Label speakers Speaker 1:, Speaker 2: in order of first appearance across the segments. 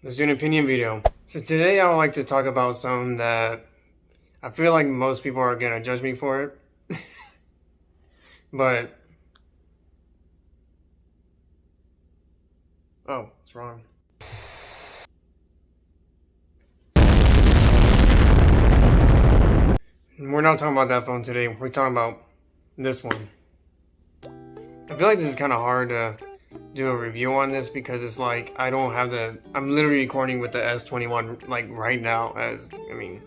Speaker 1: Let's do an opinion video. So today I would like to talk about something that I feel like most people are gonna judge me for it. But oh, it's wrong. We're not talking about that phone today. We're talking about this one. I feel like this is kind of hard to do a review on this because it's like I don't have the. I'm literally recording with the S21 like right now, as I mean,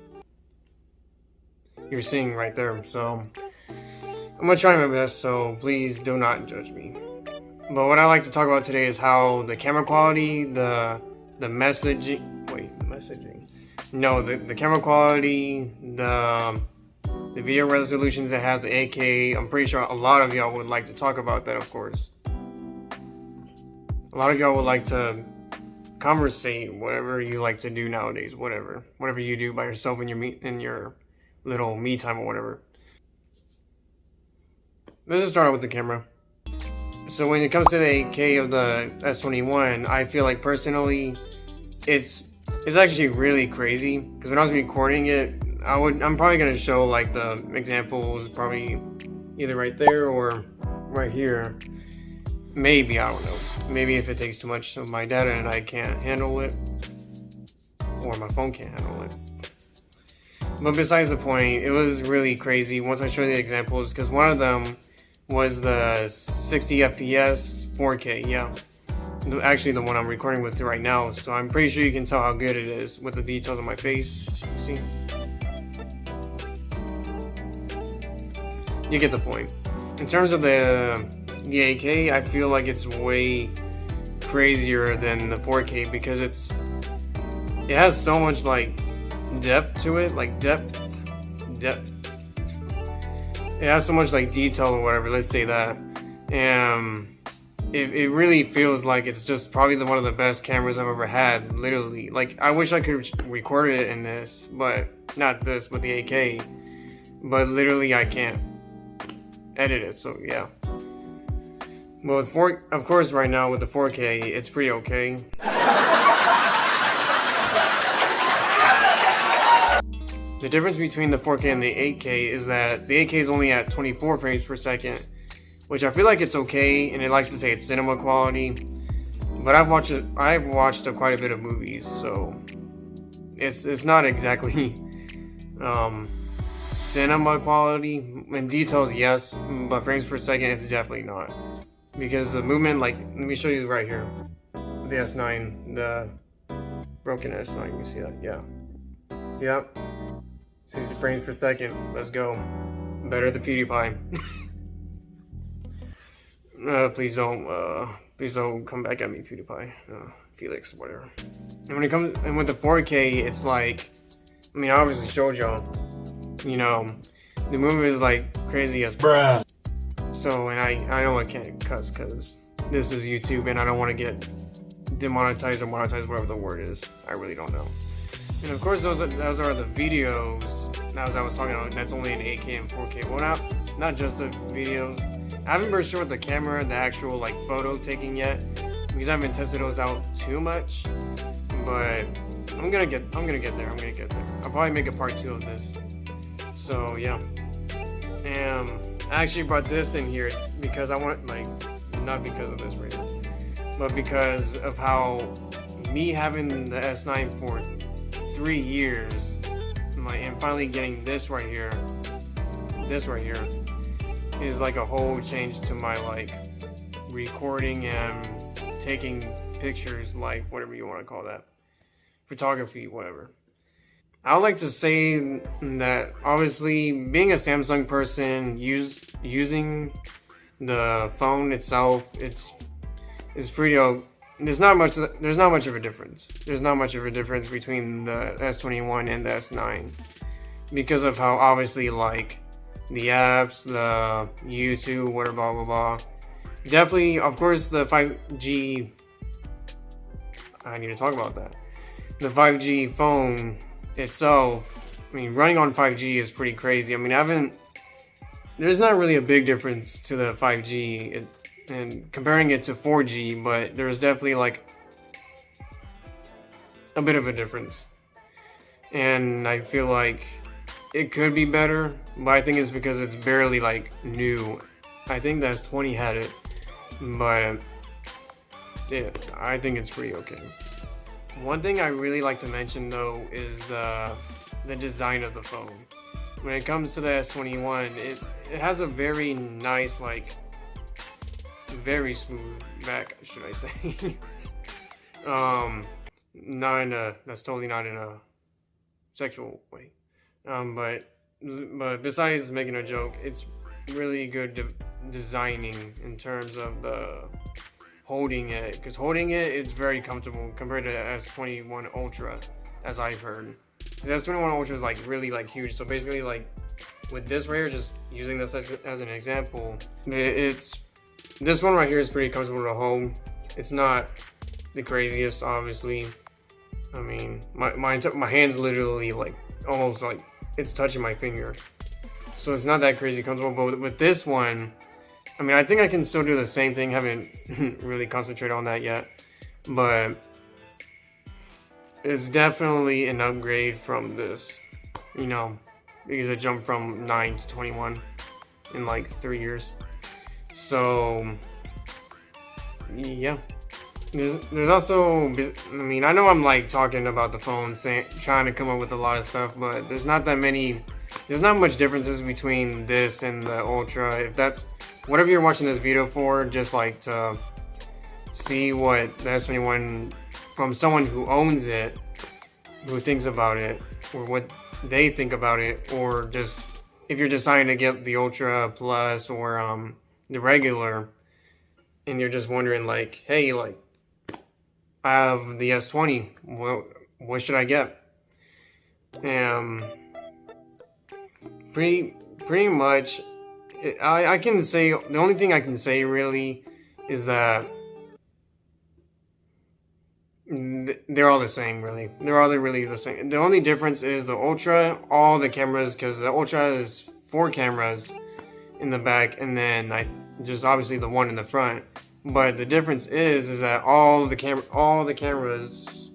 Speaker 1: you're seeing right there. So I'm gonna try my best. So please do not judge me. But what I like to talk about today is how the camera quality, the messaging. Wait, messaging. No, the camera quality, the video resolutions it has, the 8K. I'm pretty sure a lot of y'all would like to talk about that, of course. A lot of y'all would like to conversate, whatever you like to do nowadays, whatever you do by yourself in your little me time or whatever. Let's just start out with the camera. So when it comes to the 8K of the S21, I feel like personally, it's actually really crazy because when I was recording it, I'm probably gonna show like the examples probably either right there or right here. Maybe, I don't know. Maybe if it takes too much of my data and I can't handle it, or my phone can't handle it. But besides the point, it was really crazy once I showed the examples because one of them was the 60 FPS 4K, yeah. Actually the one I'm recording with right now, so I'm pretty sure you can tell how good it is with the details on my face. See? You get the point. In terms of the 8K, I feel like it's way crazier than the 4K because it has so much like depth to it, like depth. It has so much like detail or whatever, let's say that. And it really feels like it's just probably one of the best cameras I've ever had, literally. Like, I wish I could record it in this, but not this, but the 8K. But literally I can't edit it, so yeah. Well, of course right now with the 4K, it's pretty okay. The difference between the 4K and the 8K is that the 8K is only at 24 frames per second, which I feel like it's okay, and it likes to say it's cinema quality. But I've watched quite a bit of movies, so it's not exactly cinema quality. In details, yes, but frames per second, it's definitely not. Because the movement, like, let me show you right here. The S9, the broken S9, you see that? Yeah. See that? 60 frames per second. Let's go. Better than PewDiePie. Please don't come back at me, PewDiePie. Felix, whatever. And with the 4K, it's like, I mean, I obviously showed y'all. You know, the movement is like crazy as bruh. So, and I know I can't cuss because this is YouTube and I don't want to get demonetized or monetized, whatever the word is. I really don't know. And of course, those are the videos. As I was talking about, that's only in 8K and 4K. Well, not just the videos. I haven't been sure with the camera, the actual like photo taking yet, because I haven't tested those out too much. But I'm gonna get there. I'll probably make a part 2 of this. So yeah. And I actually brought this in here because I want, like, not because of this reason, but because of how me having the S9 for 3 years, and finally getting this right here is like a whole change to my like recording and taking pictures, like whatever you want to call that, photography, whatever. I would like to say that obviously being a Samsung person, using the phone itself, it's pretty. There's not much of a difference. There's not much of a difference between the S21 and the S9 because of how obviously like the apps, the YouTube, whatever, blah blah blah. Definitely, of course, the 5G. I need to talk about that. The 5G phone itself, I mean, running on 5G is pretty crazy. I mean, there's not really a big difference to the 5G and comparing it to 4G, but there's definitely like a bit of a difference. And I feel like it could be better, but I think it's because it's barely like new. I think that S20 had it, but yeah, I think it's pretty okay. One thing I really like to mention though is the design of the phone. When it comes to the S21, it has a very nice, like, very smooth back, should I say. That's totally not in a sexual way. But besides making a joke, it's really good designing in terms of the holding it, because holding it's very comfortable compared to S21 Ultra, as I've heard. The S21 Ultra is like really like huge. So basically, like with this right here, just using this as an example, this one right here is pretty comfortable to hold. It's not the craziest, obviously. I mean, my hand's literally like almost like it's touching my finger, so it's not that crazy comfortable. But with this one, I mean, I think I can still do the same thing. Haven't really concentrated on that yet, but it's definitely an upgrade from this, you know, because it jumped from 9 to 21 in like 3 years. So yeah, there's also, I mean, I know I'm like talking about the phone, trying to come up with a lot of stuff, but there's not much differences between this and the Ultra. If that's whatever you're watching this video for, just like to see what the S21 from someone who owns it, who thinks about it, or what they think about it, or just if you're deciding to get the Ultra Plus or the regular, and you're just wondering like, hey, like, I have the S20, what should I get? Pretty much, I can say, the only thing I can say really is that they're all the same, really. They're all really the same. The only difference is the Ultra, all the cameras, because the Ultra is 4 cameras in the back, and then just obviously the one in the front. But the difference is that all the cameras,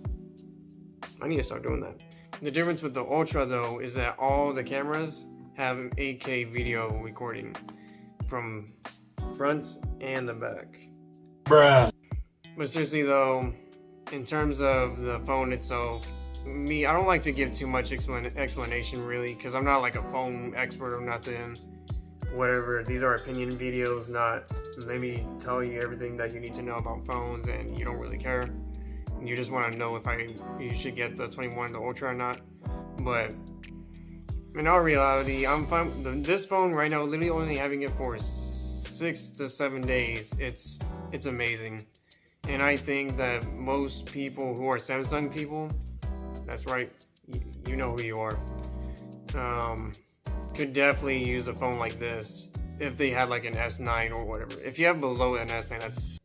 Speaker 1: I need to start doing that. The difference with the Ultra though is that all the cameras have 8K video recording from front and the back. Bruh. But seriously though, in terms of the phone itself, I don't like to give too much explanation really, because I'm not like a phone expert or nothing. Whatever, these are opinion videos, not maybe tell you everything that you need to know about phones and you don't really care. You just want to know if you should get the 21, the Ultra or not. But in all reality, I'm fine. This phone right now, literally only having it for 6 to 7 days, it's amazing. And I think that most people who are Samsung people, that's right, you know who you are, could definitely use a phone like this if they had like an S9 or whatever. If you have below an S9,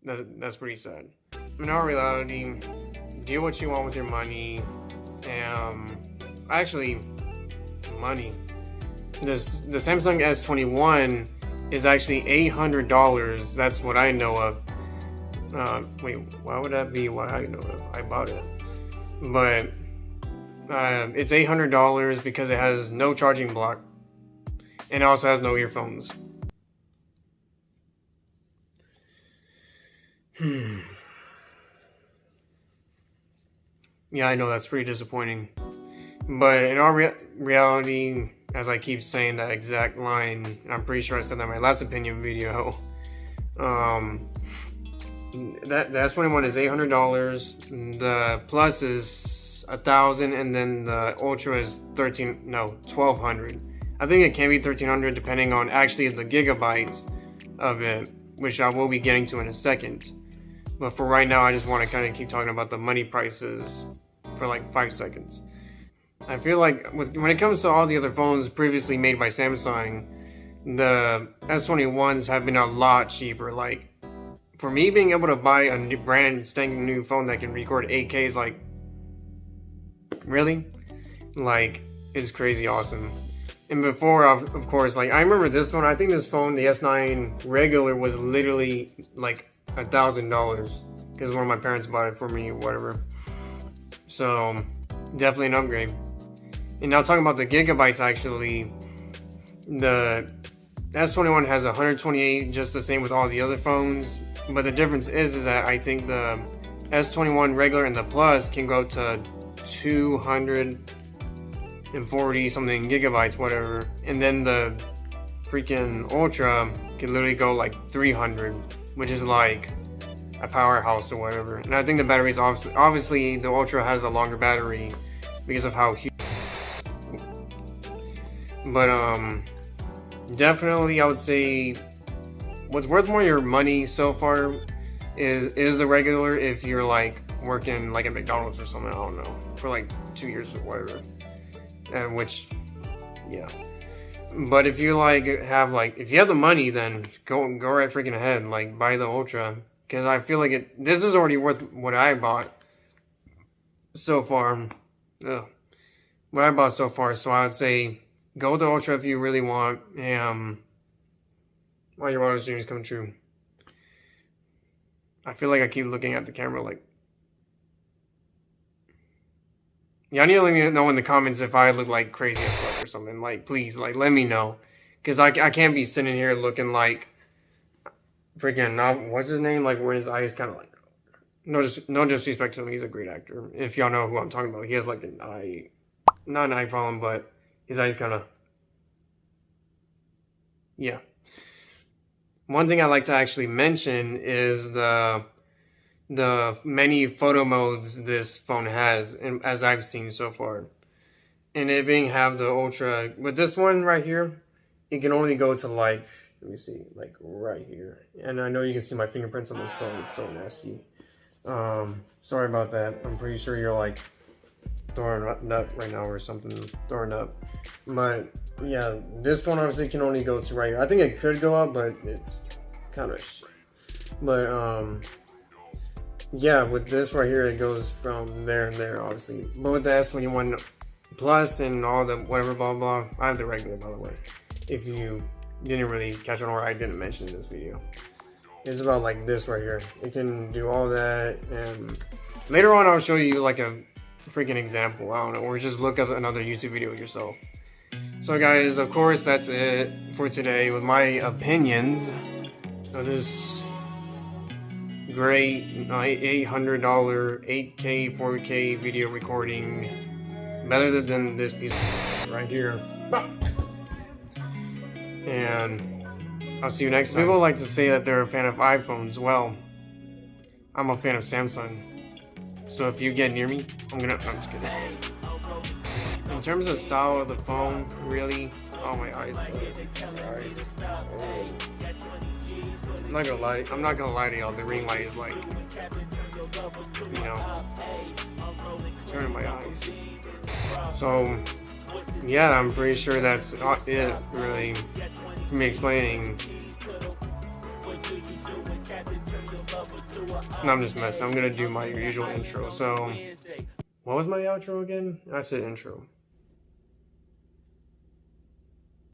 Speaker 1: that's pretty sad. In all reality, do what you want with your money. Actually, money. The Samsung S21 is actually $800. That's what I know of. Wait, why would that be what I know of? I bought it, but it's $800 because it has no charging block and it also has no earphones. Yeah, I know that's pretty disappointing, but in all reality, as I keep saying that exact line, and I'm pretty sure I said that in my last opinion video, the S21 is $800, the Plus is $1,000, and then the Ultra is $1,200. I think it can be $1,300 depending on actually the gigabytes of it, which I will be getting to in a second. But for right now, I just want to kind of keep talking about the money prices for like 5 seconds. I feel like when it comes to all the other phones previously made by Samsung, the S21s have been a lot cheaper. Like, for me being able to buy a brand spanking new phone that can record 8K is like, really? Like, it's crazy awesome. And before, of course, like, I remember this one, I think this phone, the S9 regular, was literally like $1,000 because one of my parents bought it for me or whatever. So definitely an upgrade. And now talking about the gigabytes, actually, the S21 has 128, just the same with all the other phones. But the difference is that I think the S21 regular and the Plus can go to 240 something gigabytes, whatever. And then the freaking Ultra can literally go like 300, which is like a powerhouse or whatever. And I think the battery is obviously the Ultra has a longer battery because of how huge. But definitely I would say what's worth more your money so far is the regular, if you're like working like at McDonald's or something, I don't know, for like 2 years or whatever. And which, yeah. But if you like if you have the money, then go right freaking ahead, like buy the Ultra, because I feel like this is already worth what I bought so far. What I bought so far, so I would say go with the Ultra if you really want, while your wildest dreams come true. I feel like I keep looking at the camera like. Y'all need to let me know in the comments if I look like crazy as fuck or something. Like, please, like, let me know. Because I can't be sitting here looking like freaking, what's his name? Like, where his eyes kind of like. No disrespect to him. He's a great actor. If y'all know who I'm talking about. He has like an eye, not an eye problem, but his eyes kind of. Yeah. One thing I like to actually mention is the many photo modes this phone has, and as I've seen so far. And it being have the Ultra, with this one right here, it can only go to like, let me see, like right here. And I know you can see my fingerprints on this phone, it's so nasty. Sorry about that. I'm pretty sure you're like throwing up right now or something, throwing up. But yeah, this one obviously can only go to right here. I think it could go up, but it's kind of shit. But yeah, with this right here, it goes from there and there, obviously. But with the S21 Plus and all the whatever, blah, blah, I have the regular, by the way. If you didn't really catch on, or I didn't mention in this video. It's about like this right here. It can do all that, and later on I'll show you like a freaking example, I don't know, or just look up another YouTube video yourself. So guys, of course, that's it for today with my opinions of this great $800 8K 4K video recording, better than this piece right here. And I'll see you next time. People like to say that they're a fan of iPhones. Well, I'm a fan of Samsung. So if you get near me, I'm just kidding. In terms of style of the phone, really, oh my eyes. I'm not gonna lie to y'all, the ring light is like, you know, turning my eyes. So yeah, I'm pretty sure that's not it, really, for me explaining. No, I'm just messing. I'm gonna do my usual intro. So, what was my outro again? I said intro.